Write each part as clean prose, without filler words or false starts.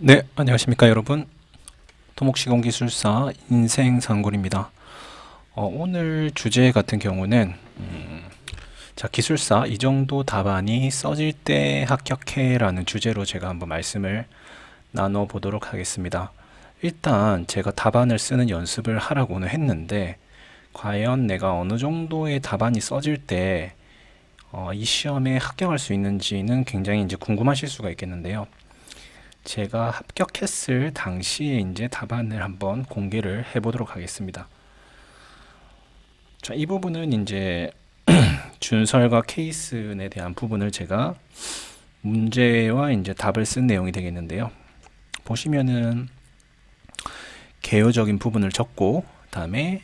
네, 안녕하십니까 여러분. 토목시공기술사 인생상굴입니다. 오늘 주제 같은 경우는 자, 기술사 이 정도 답안이 써질 때 합격해 라는 주제로 제가 한번 말씀을 나눠보도록 하겠습니다. 일단 제가 답안을 쓰는 연습을 하라고는 했는데 과연 내가 어느 정도의 답안이 써질 때 이 시험에 합격할 수 있는지는 굉장히 이제 궁금하실 수가 있겠는데요. 제가 합격했을 당시에 이제 답안을 한번 공개를 해보도록 하겠습니다. 자, 이 부분은 이제 준설과 케이스에 대한 부분을 제가 문제와 이제 답을 쓴 내용이 되겠는데요. 보시면은 개요적인 부분을 적고, 다음에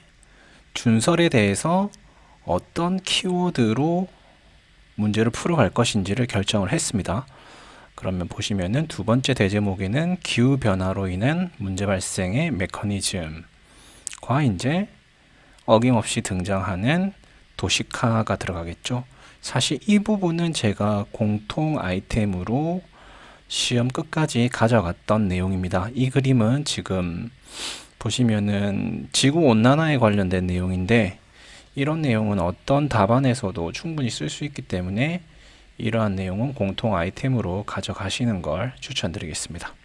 준설에 대해서 어떤 키워드로 문제를 풀어갈 것인지를 결정을 했습니다. 그러면 보시면은 두 번째 대제목에는 기후 변화로 인한 문제 발생의 메커니즘과 이제 어김없이 등장하는 도시카가 들어가겠죠. 사실 이 부분은 제가 공통 아이템으로 시험 끝까지 가져갔던 내용입니다. 이 그림은 지금 보시면은 지구 온난화에 관련된 내용인데 이런 내용은 어떤 답안에서도 충분히 쓸 수 있기 때문에 이러한 내용은 공통 아이템으로 가져가시는 걸 추천드리겠습니다.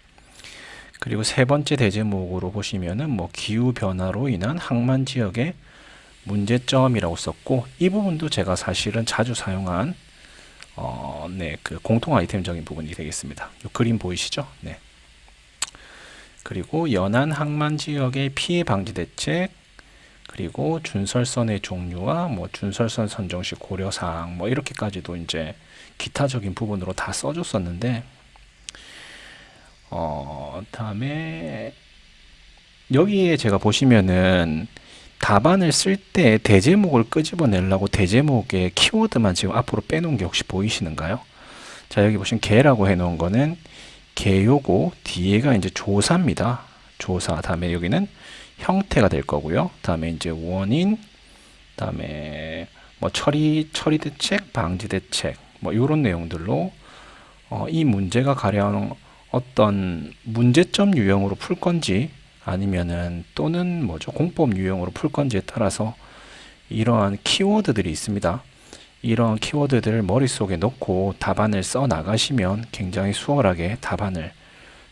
그리고 세 번째 대제목으로 보시면은 뭐 기후 변화로 인한 항만 지역의 문제점이라고 썼고 이 부분도 제가 사실은 자주 사용한 그 공통 아이템적인 부분이 되겠습니다. 이 그림 보이시죠? 네. 그리고 연안 항만 지역의 피해 방지 대책, 그리고 준설선의 종류와 뭐 준설선 선정 시 고려 사항 뭐 이렇게까지도 이제 기타적인 부분으로 다 써줬었는데 다음에 여기에 제가 보시면은 답안을 쓸 때 대제목을 끄집어내려고 대제목의 키워드만 지금 앞으로 빼놓은 게 혹시 보이시는가요? 자, 여기 보시면 개라고 해놓은 거는 개요고 뒤에가 이제 조사입니다. 조사. 다음에 여기는 형태가 될 거고요. 다음에 이제 원인, 다음에 뭐 처리 대책, 방지 대책, 뭐 이런 내용들로 이 문제가 가령 어떤 문제점 유형으로 풀 건지 아니면은 또는 뭐죠 공법 유형으로 풀 건지에 따라서 이러한 키워드들이 있습니다. 이런 키워드들을 머릿속에 넣고 답안을 써 나가시면 굉장히 수월하게 답안을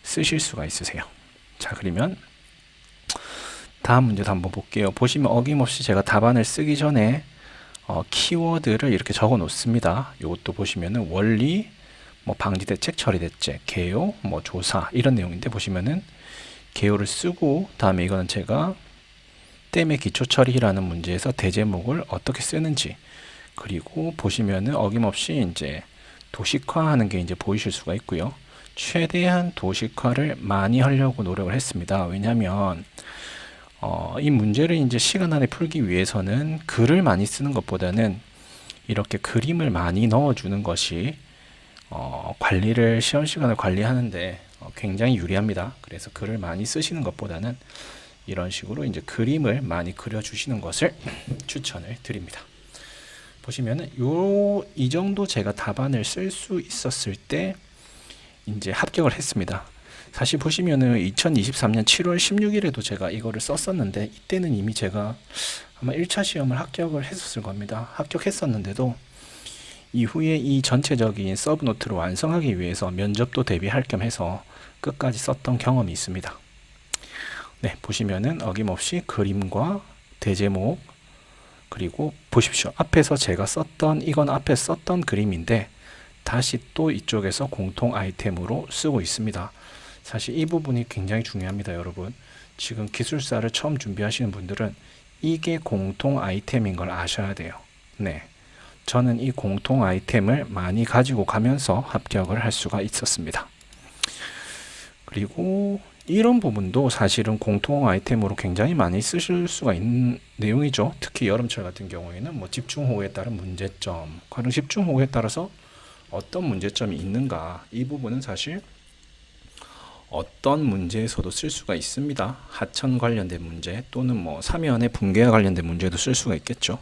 쓰실 수가 있으세요. 자, 그러면 다음 문제도 한번 볼게요. 보시면 어김없이 제가 답안을 쓰기 전에 키워드를 이렇게 적어 놓습니다. 이것도 보시면은 원리, 뭐 방지 대책, 처리 대책, 개요, 뭐 조사 이런 내용인데 보시면은 개요를 쓰고 다음에 이거는 제가 댐의 기초 처리라는 문제에서 대제목을 어떻게 쓰는지 그리고 보시면은 어김없이 이제 도식화하는 게 이제 보이실 수가 있고요. 최대한 도식화를 많이 하려고 노력을 했습니다. 왜냐하면 이 문제를 이제 시간 안에 풀기 위해서는 글을 많이 쓰는 것보다는 이렇게 그림을 많이 넣어주는 것이 관리를 시험 시간을 관리하는데 굉장히 유리합니다. 그래서 글을 많이 쓰시는 것보다는 이런 식으로 이제 그림을 많이 그려주시는 것을 추천을 드립니다. 보시면은 이 정도 제가 답안을 쓸 수 있었을 때 이제 합격을 했습니다. 사실 보시면은 2023년 7월 16일에도 제가 이거를 썼었는데 이때는 이미 제가 아마 1차 시험을 합격을 했었을 겁니다. 합격했었는데도 이후에 이 전체적인 서브노트를 완성하기 위해서 면접도 대비할 겸 해서 끝까지 썼던 경험이 있습니다. 네, 보시면은 어김없이 그림과 대제목 그리고 보십시오. 앞에서 제가 썼던 이건 앞에 썼던 그림인데 다시 또 이쪽에서 공통 아이템으로 쓰고 있습니다. 사실 이 부분이 굉장히 중요합니다, 여러분. 지금 기술사를 처음 준비하시는 분들은 이게 공통 아이템인 걸 아셔야 돼요. 네. 저는 이 공통 아이템을 많이 가지고 가면서 합격을 할 수가 있었습니다. 그리고 이런 부분도 사실은 공통 아이템으로 굉장히 많이 쓰실 수가 있는 내용이죠. 특히 여름철 같은 경우에는 뭐 집중호우에 따른 문제점, 가령 집중호우에 따라서 어떤 문제점이 있는가 이 부분은 사실 어떤 문제에서도 쓸 수가 있습니다. 하천 관련된 문제 또는 뭐 사면의 붕괴와 관련된 문제도 쓸 수가 있겠죠.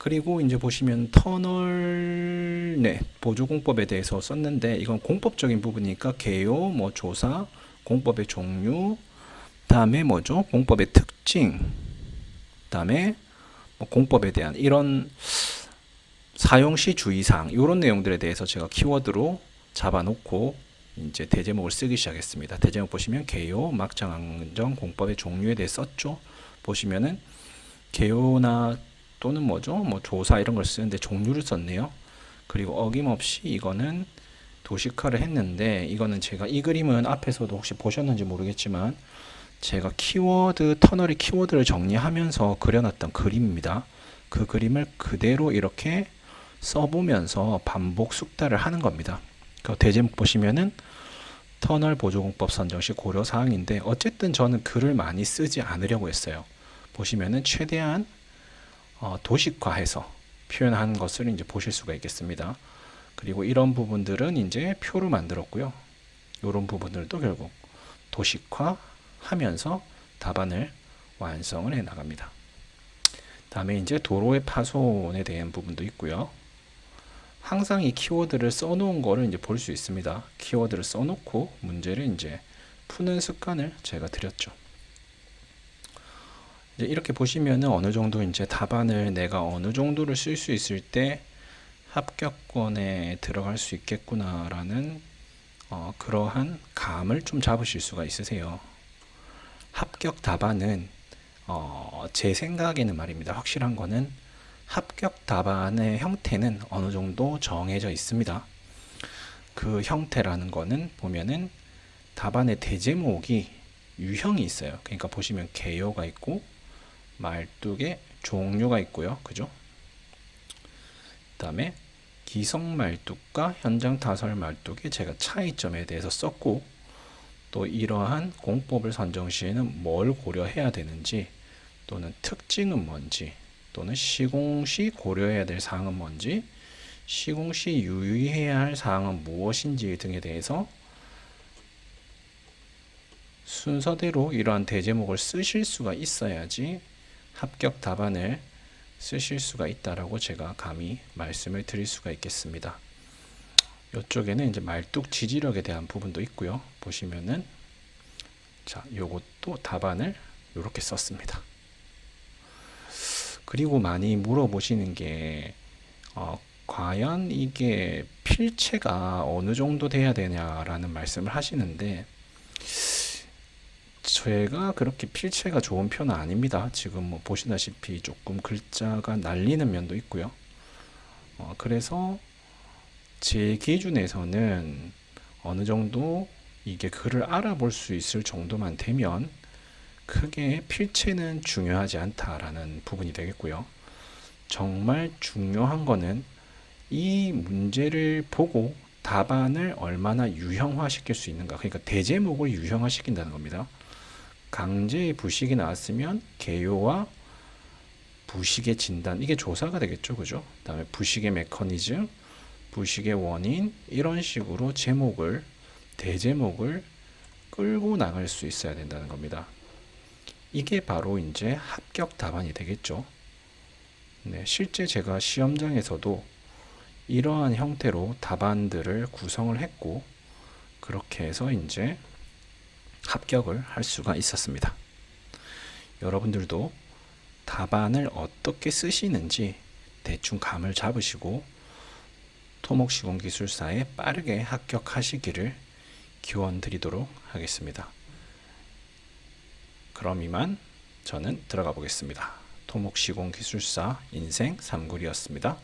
그리고 이제 보시면 터널 보조공법에 대해서 썼는데 이건 공법적인 부분이니까 개요, 뭐 조사, 공법의 종류, 다음에 뭐죠? 공법의 특징, 다음에 뭐 공법에 대한 이런 사용시 주의사항 이런 내용들에 대해서 제가 키워드로 잡아놓고 이제 대제목을 쓰기 시작했습니다. 대제목 보시면 개요, 막장항정, 공법의 종류에 대해 썼죠. 보시면은 개요나 또는 뭐죠? 뭐 조사 이런 걸 쓰는데 종류를 썼네요. 그리고 어김없이 이거는 도식화를 했는데 이거는 제가 이 그림은 앞에서도 혹시 보셨는지 모르겠지만 제가 키워드 터널의 키워드를 정리하면서 그려놨던 그림입니다. 그 그림을 그대로 이렇게 써보면서 반복 숙달을 하는 겁니다. 그 대제목 보시면은 터널 보조공법 선정 시 고려 사항인데 어쨌든 저는 글을 많이 쓰지 않으려고 했어요. 보시면은 최대한 도식화해서 표현한 것을 이제 보실 수가 있겠습니다. 그리고 이런 부분들은 이제 표로 만들었고요. 이런 부분들도 결국 도식화하면서 답안을 완성을 해 나갑니다. 다음에 이제 도로의 파손에 대한 부분도 있고요. 항상 이 키워드를 써놓은 거를 이제 볼 수 있습니다. 키워드를 써놓고 문제를 이제 푸는 습관을 제가 드렸죠. 이제 이렇게 보시면은 어느 정도 이제 답안을 내가 어느 정도를 쓸 수 있을 때 합격권에 들어갈 수 있겠구나라는 그러한 감을 좀 잡으실 수가 있으세요. 합격 답안은 제 생각에는 말입니다. 확실한 거는 합격 답안의 형태는 어느 정도 정해져 있습니다. 그 형태라는 거는 보면은 답안의 대제목이 유형이 있어요. 그러니까 보시면 개요가 있고 말뚝의 종류가 있고요. 그죠? 그다음에 기성 말뚝과 현장 타설 말뚝의 제가 차이점에 대해서 썼고 또 이러한 공법을 선정 시에는 뭘 고려해야 되는지 또는 특징은 뭔지 또는 시공시 고려해야 될 사항은 뭔지 시공시 유의해야 할 사항은 무엇인지 등에 대해서 순서대로 이러한 대제목을 쓰실 수가 있어야지 합격 답안을 쓰실 수가 있다라고 제가 감히 말씀을 드릴 수가 있겠습니다. 이쪽에는 이제 말뚝 지지력에 대한 부분도 있고요. 보시면은 자, 요것도 답안을 이렇게 썼습니다. 그리고 많이 물어보시는 게 과연 이게 필체가 어느 정도 돼야 되냐라는 말씀을 하시는데 제가 그렇게 필체가 좋은 편은 아닙니다. 지금 뭐 보시다시피 조금 글자가 날리는 면도 있고요. 그래서 제 기준에서는 어느 정도 이게 글을 알아볼 수 있을 정도만 되면 크게 필체는 중요하지 않다라는 부분이 되겠고요. 정말 중요한 거는 이 문제를 보고 답안을 얼마나 유형화 시킬 수 있는가. 그러니까 대제목을 유형화 시킨다는 겁니다. 강제의 부식이 나왔으면 개요와 부식의 진단, 이게 조사가 되겠죠. 그죠? 그다음에 부식의 메커니즘, 부식의 원인, 이런 식으로 제목을, 대제목을 끌고 나갈 수 있어야 된다는 겁니다. 이게 바로 이제 합격 답안이 되겠죠. 네, 실제 제가 시험장에서도 이러한 형태로 답안들을 구성을 했고, 그렇게 해서 이제 합격을 할 수가 있었습니다. 여러분들도 답안을 어떻게 쓰시는지 대충 감을 잡으시고 토목시공기술사에 빠르게 합격하시기를 기원 드리도록 하겠습니다. 그럼 이만 저는 들어가 보겠습니다. 토목시공기술사 인생 3굴이었습니다.